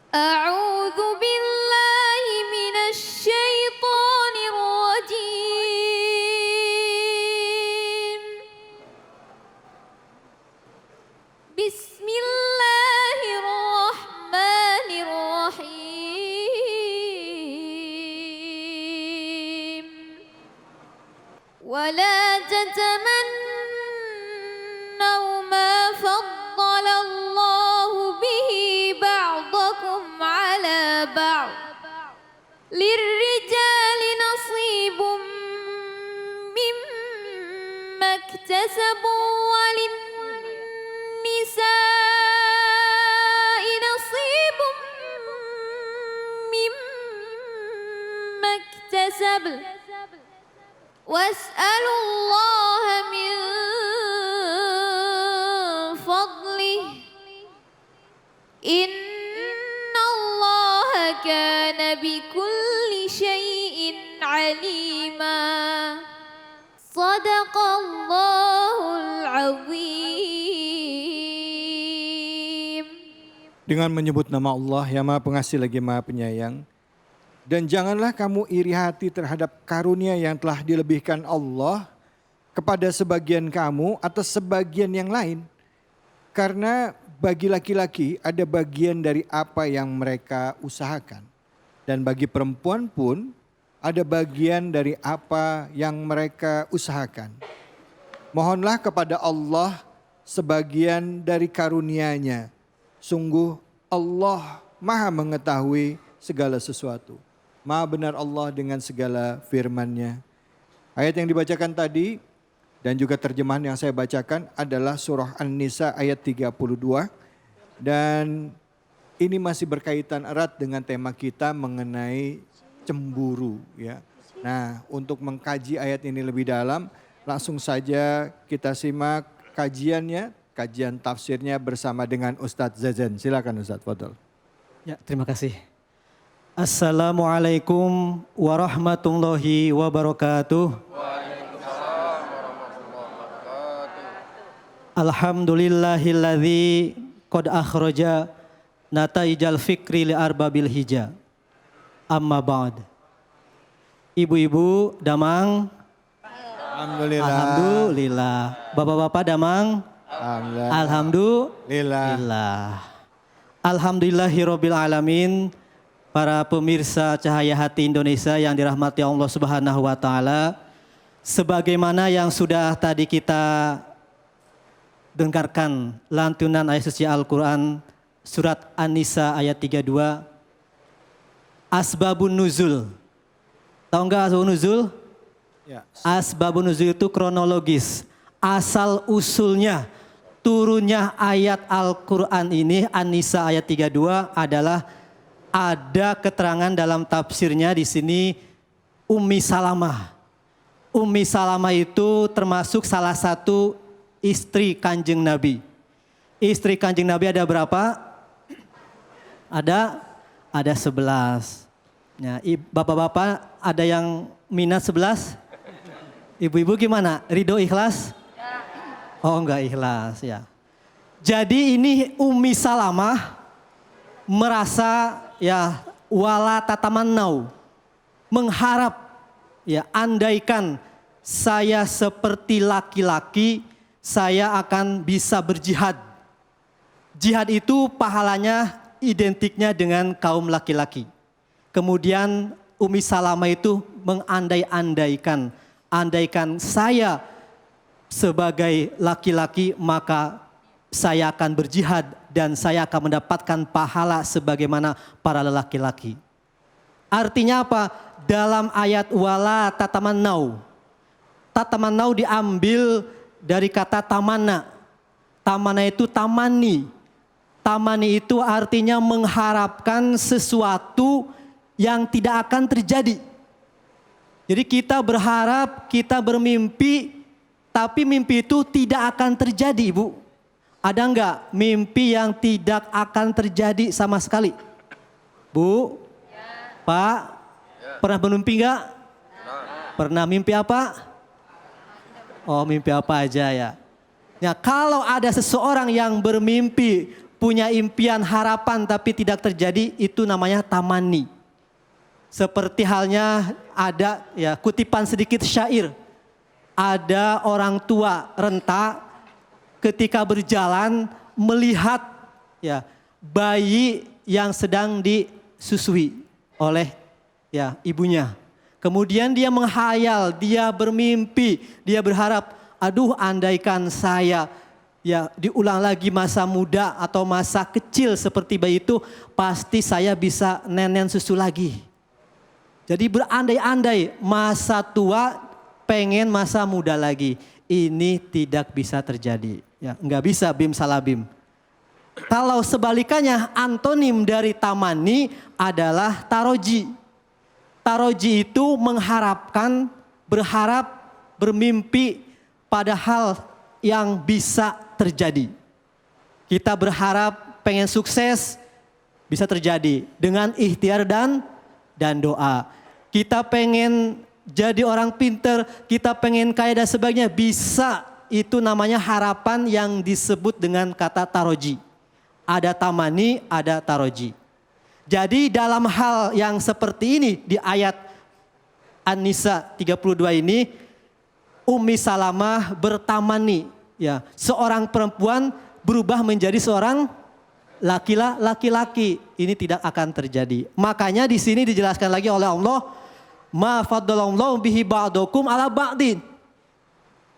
أعوذ بالله من الشيطان الرجيم. بسم الله الرحمن الرحيم. ولا تتمنوا ما فضل الله به بعضكم على بعض للرجال نصيب مما اكتسبوا وللنساء نصيب مما اكتسبن واسألوا الله من فضله إن الله كان بكل شيء عليما. صدق الله العظيم. Dengan menyebut nama Allah yang Maha Pengasih lagi Maha Penyayang. Dan janganlah kamu iri hati terhadap karunia yang telah dilebihkan Allah kepada sebagian kamu atas sebagian yang lain. Karena bagi laki-laki ada bagian dari apa yang mereka usahakan. Dan bagi perempuan pun ada bagian dari apa yang mereka usahakan. Mohonlah kepada Allah sebagian dari karunia-Nya. Sungguh Allah Maha mengetahui segala sesuatu. Maha benar Allah dengan segala firman-Nya. Ayat yang dibacakan tadi dan juga terjemahan yang saya bacakan adalah surah An-Nisa ayat 32. Dan ini masih berkaitan erat dengan tema kita mengenai cemburu, ya. Nah, untuk mengkaji ayat ini lebih dalam, langsung saja kita simak kajiannya, kajian tafsirnya bersama dengan Ustadz Zazen. Silakan Ustadz, fadhol. Ya, terima kasih. Assalamualaikum warahmatullahi wabarakatuh. Waalaikumsalam warahmatullahi wabarakatuh. Alhamdulillahilladzi qad akhraja nataijal fikri li arbabil hija. Amma ba'd. Ibu-ibu damang? Alhamdulillah. Alhamdulillah. Bapak-bapak damang? Alhamdulillah. Alhamdulillah. Alhamdulillahirabbil alamin. Para pemirsa Cahaya Hati Indonesia yang dirahmati Allah Subhanahu wa taala, sebagaimana yang sudah tadi kita dengarkan lantunan ayat suci Al-Qur'an surat An-Nisa ayat 32, asbabun nuzul. Tahu enggak asbabun nuzul? Ya. Asbabun nuzul itu kronologis, asal usulnya turunnya ayat Al-Qur'an ini An-Nisa ayat 32 adalah ada keterangan dalam tafsirnya di sini Ummi Salamah. Ummi Salamah itu termasuk salah satu istri Kanjeng Nabi. Istri Kanjeng Nabi ada berapa? Ada 11. Ya, bapak-bapak ada yang minat 11? Ibu-ibu gimana? Ridho ikhlas? Oh enggak ikhlas ya. Jadi ini Ummi Salamah merasa ya wala tatamannau, mengharap ya andaikan saya seperti laki-laki saya akan bisa berjihad. Jihad itu pahalanya identiknya dengan kaum laki-laki. Kemudian Ummi Salamah itu mengandai-andaikan, andaikan saya sebagai laki-laki maka saya akan berjihad dan saya akan mendapatkan pahala sebagaimana para lelaki-laki. Artinya apa? Dalam ayat wala tatamannau. Tatamannau diambil dari kata tamana. Tamana itu tamani. Tamani itu artinya mengharapkan sesuatu yang tidak akan terjadi. Jadi kita berharap, kita bermimpi, tapi mimpi itu tidak akan terjadi, Ibu. Ada enggak mimpi yang tidak akan terjadi sama sekali? Bu? Ya. Pak? Ya. Pernah bermimpi enggak? Pernah mimpi apa? Oh, mimpi apa aja ya. Ya, kalau ada seseorang yang bermimpi punya impian, harapan tapi tidak terjadi, itu namanya tamani. Seperti halnya ada ya kutipan sedikit syair. Ada orang tua renta ketika berjalan melihat ya bayi yang sedang disusui oleh ya ibunya. Kemudian dia menghayal, dia bermimpi, dia berharap, aduh andaikan saya ya diulang lagi masa muda atau masa kecil seperti bayi itu, pasti saya bisa nenen susu lagi. Jadi berandai-andai masa tua pengen masa muda lagi. Ini tidak bisa terjadi. Ya, nggak bisa bim salah bim. Kalau sebalikannya antonim dari tamani adalah taroji. Taroji itu mengharapkan, berharap, bermimpi pada hal yang bisa terjadi. Kita berharap pengen sukses, bisa terjadi dengan ikhtiar dan doa. Kita pengen jadi orang pinter, kita pengen kaya dan sebagainya, bisa. Itu namanya harapan yang disebut dengan kata taroji. Ada tamani, ada taroji. Jadi dalam hal yang seperti ini di ayat An-Nisa 32 ini, Ummi Salamah bertamani, ya, seorang perempuan berubah menjadi seorang laki-laki. Ini tidak akan terjadi. Makanya di sini dijelaskan lagi oleh Allah, ma faddalallahu bihi ba'dakum ala ba'din.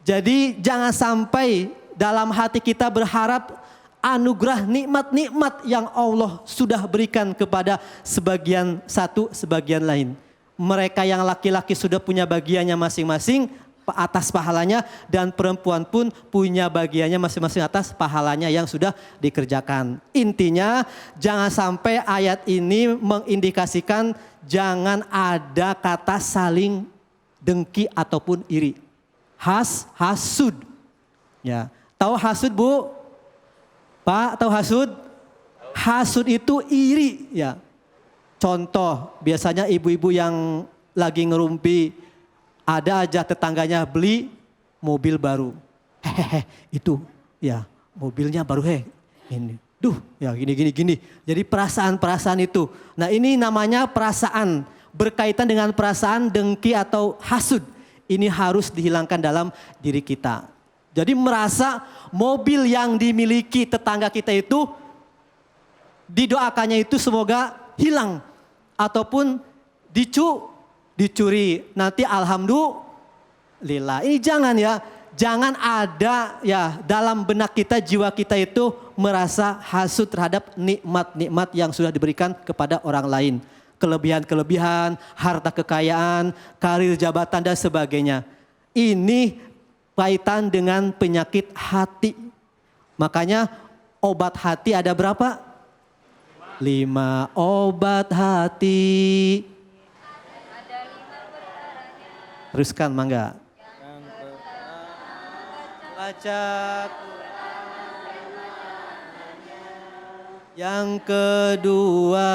Jadi jangan sampai dalam hati kita berharap anugerah nikmat-nikmat yang Allah sudah berikan kepada sebagian satu, sebagian lain. Mereka yang laki-laki sudah punya bagiannya masing-masing atas pahalanya, dan perempuan pun punya bagiannya masing-masing atas pahalanya yang sudah dikerjakan. Intinya jangan sampai ayat ini mengindikasikan jangan ada kata saling dengki ataupun iri. Hasud. Ya, tahu hasud Bu? Pak, tahu hasud? Hasud itu iri, ya. Contoh, biasanya ibu-ibu yang lagi ngerumpi, ada aja tetangganya beli mobil baru. Hehehe, itu, ya, mobilnya baru ini. Duh, ya gini. Jadi perasaan-perasaan itu. Nah, ini namanya perasaan, berkaitan dengan perasaan dengki atau hasud. Ini harus dihilangkan dalam diri kita. Jadi merasa mobil yang dimiliki tetangga kita itu, didoakannya itu semoga hilang ataupun dicuri. Nanti alhamdulillah. Ini jangan ya, jangan ada ya dalam benak kita, jiwa kita itu merasa hasud terhadap nikmat-nikmat yang sudah diberikan kepada orang lain. Kelebihan-kelebihan, harta kekayaan, karir, jabatan dan sebagainya. Ini kaitan dengan penyakit hati. Makanya obat hati ada berapa? 5 obat hati. Teruskan mangga. Baca. Yang kedua.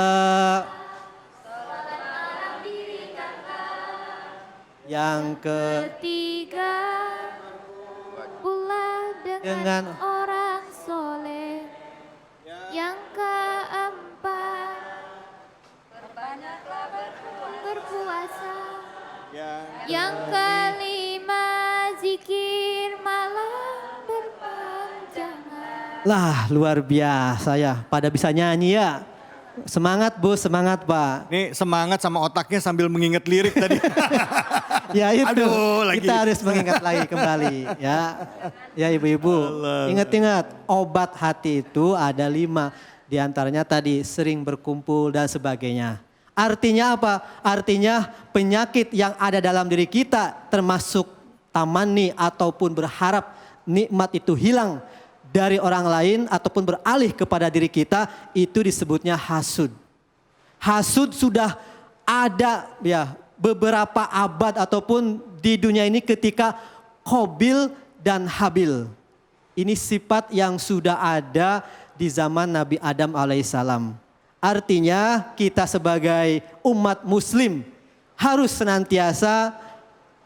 Yang ketiga, pula dengan orang soleh. Yang keempat, berbanyaklah berpuasa. Yang kelima, zikir malam berpanjangan. Lah, luar biasa ya, pada bisa nyanyi ya. Semangat Bu, semangat Pak. Nih semangat sama otaknya sambil mengingat lirik tadi. Ya itu, Aduh, lagi. kita harus mengingat lagi kembali ya. Ya ibu-ibu, ingat-ingat obat hati itu ada 5. Di antaranya tadi sering berkumpul dan sebagainya. Artinya apa? Artinya penyakit yang ada dalam diri kita termasuk tamani ataupun berharap nikmat itu hilang dari orang lain ataupun beralih kepada diri kita, itu disebutnya hasud. Hasud sudah ada ya beberapa abad ataupun di dunia ini ketika Qabil dan Habil. Ini sifat yang sudah ada di zaman Nabi Adam alaihissalam. Artinya kita sebagai umat muslim harus senantiasa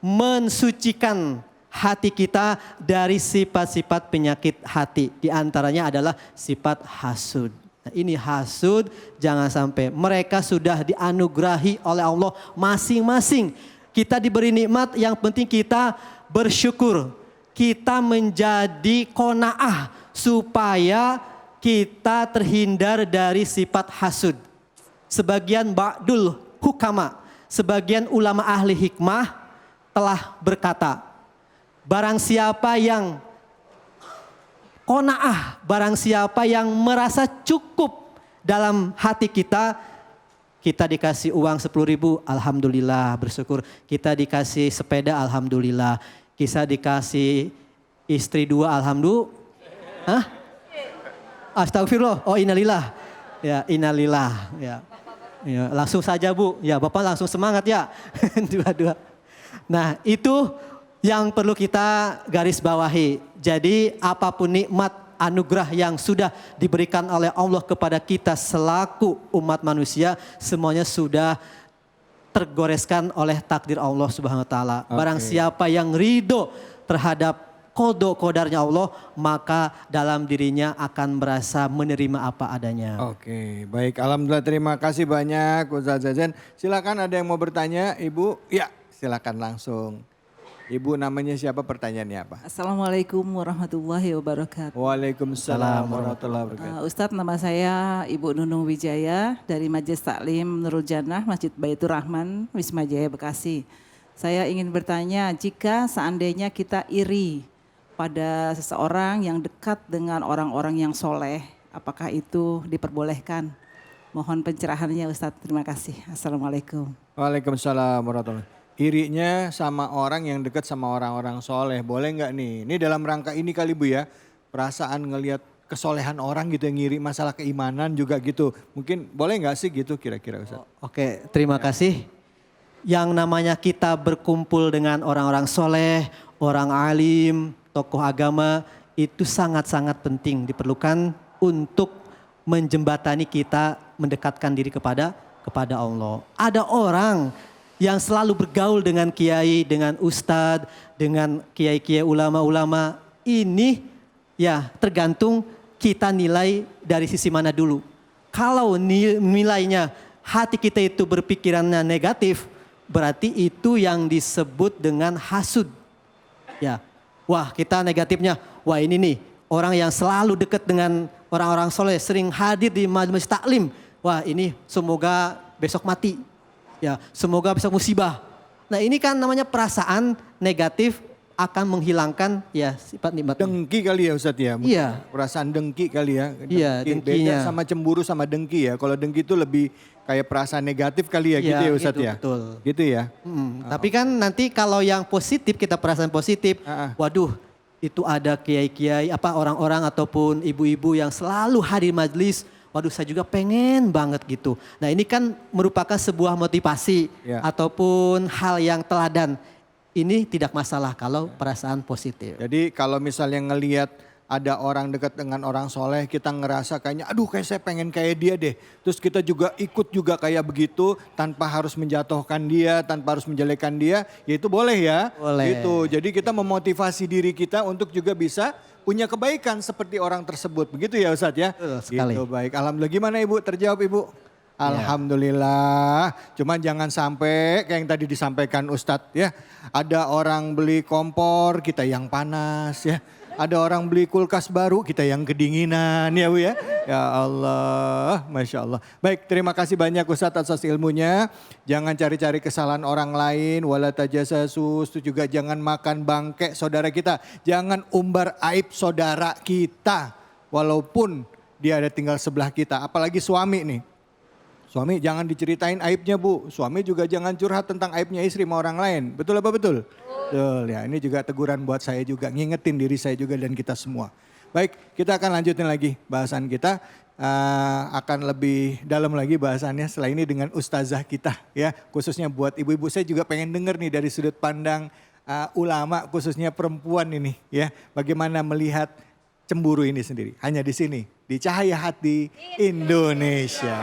mensucikan hati kita dari sifat-sifat penyakit hati. Di antaranya adalah sifat hasud. Nah, ini hasud, jangan sampai. Mereka sudah dianugerahi oleh Allah masing-masing. Kita diberi nikmat, yang penting kita bersyukur. Kita menjadi qanaah supaya kita terhindar dari sifat hasud. Sebagian ba'dul hukama, sebagian ulama ahli hikmah telah berkata, barang siapa yang qanaah, barang siapa yang merasa cukup dalam hati kita, kita dikasih uang 10.000, alhamdulillah bersyukur. Kita dikasih sepeda, alhamdulillah. Kita dikasih istri 2, alhamdulillah. Hah? Astagfirullah, oh innalillah. Ya, innalillah. Ya. Ya, langsung saja Bu, ya Bapak langsung semangat ya. Dua-dua. Nah itu yang perlu kita garis bawahi. Jadi apapun nikmat anugerah yang sudah diberikan oleh Allah kepada kita selaku umat manusia, semuanya sudah tergoreskan oleh takdir Allah Subhanahu wa taala. Barang siapa yang ridho terhadap qada qadarnya Allah, maka dalam dirinya akan merasa menerima apa adanya. Oke, baik. Alhamdulillah, terima kasih banyak Ustaz Zazen. Silakan, ada yang mau bertanya, Ibu? Ya, silakan langsung. Ibu namanya siapa, pertanyaannya apa? Assalamualaikum warahmatullahi wabarakatuh. Waalaikumsalam warahmatullahi wabarakatuh. Ustadz, nama saya Ibu Nunung Wijaya dari Majelis Taklim Nurul Jannah Masjid Baitur Rahman, Wisma Jaya, Bekasi. Saya ingin bertanya, jika seandainya kita iri pada seseorang yang dekat dengan orang-orang yang soleh, apakah itu diperbolehkan? Mohon pencerahannya Ustadz, terima kasih. Assalamualaikum. Waalaikumsalam warahmatullahi wabarakatuh. Irinya sama orang yang dekat sama orang-orang soleh, boleh nggak nih? Ini dalam rangka ini kali Bu ya, perasaan ngelihat kesolehan orang gitu yang ngiri, masalah keimanan juga gitu. Mungkin boleh nggak sih gitu kira-kira Ustaz? Oke, terima kasih. Yang namanya kita berkumpul dengan orang-orang soleh, orang alim, tokoh agama, itu sangat-sangat penting, diperlukan untuk menjembatani kita mendekatkan diri kepada Allah. Ada orang yang selalu bergaul dengan kiai, dengan ustadz, dengan kiai-kiai ulama-ulama. Ini ya tergantung kita nilai dari sisi mana dulu. Kalau nilainya hati kita itu berpikirannya negatif, berarti itu yang disebut dengan hasud. Ya, wah kita negatifnya, wah ini nih orang yang selalu dekat dengan orang-orang soleh, sering hadir di majelis taklim. Wah ini semoga besok mati. Ya, semoga besok musibah. Nah ini kan namanya perasaan negatif akan menghilangkan ya sifat nikmat. Dengki kali ya Ustadz ya? Iya. Perasaan dengki kali ya? Iya, dengkinya. Beda sama cemburu sama dengki ya. Kalau dengki itu lebih kayak perasaan negatif kali ya, gitu ya Ustadz gitu, ya? Betul. Gitu ya? Tapi kan nanti kalau yang positif, kita perasaan positif. Waduh, itu ada kiai-kiai, apa orang-orang ataupun ibu-ibu yang selalu hadir majlis. Waduh saya juga pengen banget gitu. Nah ini kan merupakan sebuah motivasi ataupun hal yang teladan. Ini tidak masalah kalau perasaan positif. Jadi kalau misalnya ngelihat ada orang dekat dengan orang soleh, kita ngerasa kayaknya aduh kayak saya pengen kayak dia deh. Terus kita juga ikut juga kayak begitu tanpa harus menjatuhkan dia, tanpa harus menjelekkan dia. Ya itu boleh ya. Boleh. Gitu. Jadi kita memotivasi diri kita untuk juga bisa punya kebaikan seperti orang tersebut. Begitu ya Ustadz ya? Betul sekali. Gitu, baik. Alhamdulillah, gimana Ibu? Terjawab Ibu? Alhamdulillah. Cuman jangan sampai kayak yang tadi disampaikan Ustadz ya. Ada orang beli kompor, kita yang panas ya. Ada orang beli kulkas baru, kita yang kedinginan ya Bu ya. Ya Allah, Masya Allah. Baik, terima kasih banyak Ustadz atas ilmunya. Jangan cari-cari kesalahan orang lain, wala tajassasus, itu juga jangan makan bangke saudara kita. Jangan umbar aib saudara kita, walaupun dia ada tinggal sebelah kita. Apalagi suami nih. Suami jangan diceritain aibnya Bu. Suami juga jangan curhat tentang aibnya istri sama orang lain. Betul apa betul? Betul ya, ini juga teguran buat saya juga. Ngingetin diri saya juga dan kita semua. Baik, kita akan lanjutin lagi bahasan kita. Akan lebih dalam lagi bahasannya setelah ini dengan ustazah kita ya. Khususnya buat ibu-ibu, saya juga pengen denger nih dari sudut pandang ulama khususnya perempuan ini ya. Bagaimana melihat cemburu ini sendiri. Hanya di sini, di Cahaya Hati Indonesia.